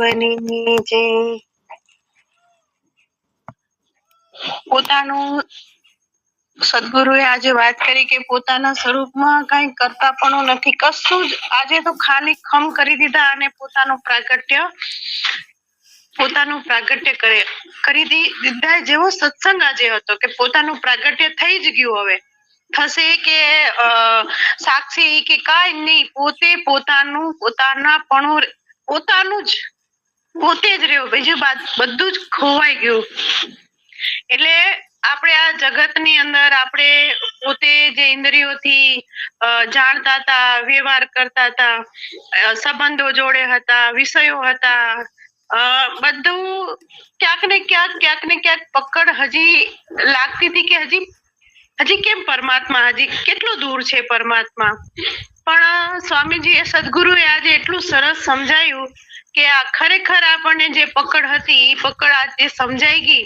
દેવની જય। પોતાનું સદગુરુએ આજે વાત કરી કે પોતાના સ્વરૂપમાં કઈ કરતાપણું નથી, કશું જ આજે તો ખાલી ખમ કરી દીધા અને પોતાનું પ્રાગટ્ય કરી દીધા જેવો સત્સંગ આજે હતો કે પોતાનું પ્રાગટ્ય થઈ જ ગયું, હવે થશે કે સાક્ષી કે કાંઈ નહીં, પોતે પોતાનું જ પોતે જ રહ્યો, બીજું બધું જ ખોવાઈ ગયું। એટલે આપણે આ જગતની અંદર આપણે પોતે જે ઇન્દ્રિયોથી જાણતા હતા, વ્યવહાર કરતા હતા, સંબંધો જોડે હતા, વિષયો હતા, બધું ક્યાંક ને ક્યાંક પકડ હજી લાગતી હતી કે હજી કેમ પરમાત્મા, હજી કેટલું દૂર છે પરમાત્મા। પણ સ્વામીજીએ સદગુરુએ આજે એટલું સરસ સમજાયું કે આ ખરેખર આપણને જે પકડ હતી એ પકડ આજે સમજાઈ ગઈ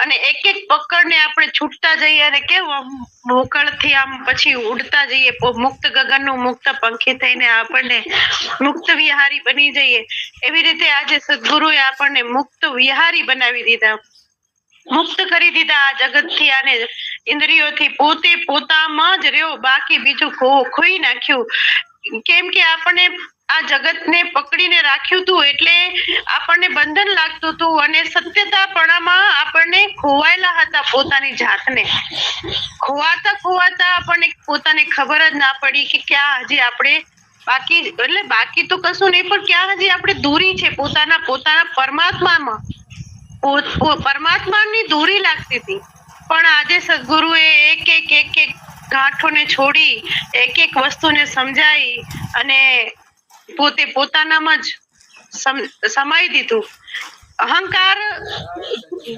અને એક એક પકડને આપણે છૂટતા જઈએ અને કેવું મોકળથી આમ પછી ઉડતા જઈએ, મુક્ત ગગનનું મુક્ત પંખી થઈને આપણને મુક્ત વિહારી બની જઈએ। એવી રીતે આજે સદગુરુએ આપણને મુક્ત વિહારી બનાવી દીધા, મુક્ત કરી દીધા આ જગતથી અને ઇન્દ્રિયોથી, પોતે પોતામાં જ રહ્યો, બાકી બીજું ખોઈ નાખ્યું। કેમ કે આપણને આ જગતને પકડીને રાખ્યું હતું એટલે આપણને બંધન લાગતું હતું અને સત્યતાપણામાં આપણને ખોવાયેલા હતા, પોતાની જાતને ખોવાતા આપણને પોતાને ખબર જ ના પડી કે ક્યાં હજી આપણે બાકી તો કશું નહીં, પણ ક્યાં હજી આપણે દૂરી છે પોતાના પરમાત્માની દૂરી લાગતી હતી। પણ આજે સદગુરુએ એક ગાંઠોને છોડી એક વસ્તુને સમજાઈ અને પોતે પોતાનામાં જ સમાઈ દીધું। અહંકાર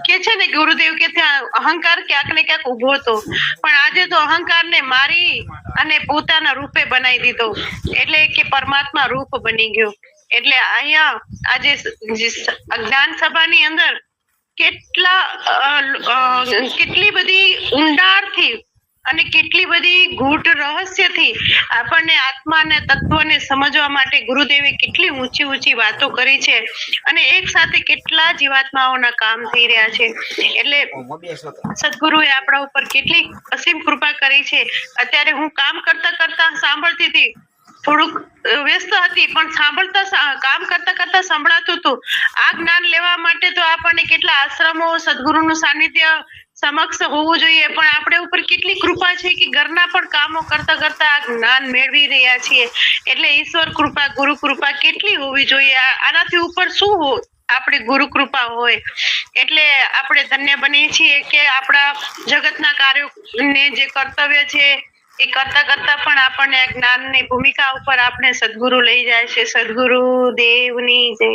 કે છે ને, ગુરુદેવ કે ત્યાં અહંકાર ક્યાંક ને ક્યાંક ઉભો હતો, પણ આજે તો અહંકારને મારી અને પોતાના રૂપે બનાવી દીધો, એટલે કે પરમાત્મા રૂપ બની ગયો। એટલે અહીંયા આજે જ્ઞાન સભાની અંદર કેટલી બધી ઊંડાણથી અને કેટલી બધી ગૂઢ રહસ્યથી આપણને આત્માને તત્વને સમજવા માટે ગુરુદેવે કેટલી ઊંચી વાતો કરી છે અને એક સાથે કેટલા જીવાત્માઓના કામ થઈ રહ્યા છે। એટલે સદગુરુએ આપણા ઉપર કેટલી અસીમ કૃપા કરી છે। અત્યારે હું કામ કરતા સાંભળતી હતી, થોડુંક વ્યસ્ત હતી, પણ કામ કરતા સંભળાતું હતું। આ જ્ઞાન લેવા માટે તો આપણને કેટલા આશ્રમો, સદગુરુનું સાનિધ્ય સમક્ષ હોવું જોઈએ, પણ આપણે ઉપર કેટલી કૃપા છે કે ઘરના પણ કામો કરતા આ જ્ઞાન મેળવી રહ્યા છીએ। એટલે ઈશ્વર કૃપા, ગુરુ કૃપા કેટલી હોવી જોઈએ, આનાથી ઉપર શું આપણે ગુરુ કૃપા હોય। એટલે આપણે ધન્ય બનીએ છીએ કે આપણા જગતના કાર્યોને જે કર્તવ્ય છે એ કરતા પણ આપણને જ્ઞાનની ભૂમિકા ઉપર આપણે સદગુરુ લઈ જાય છે। સદગુરુ દેવની જય।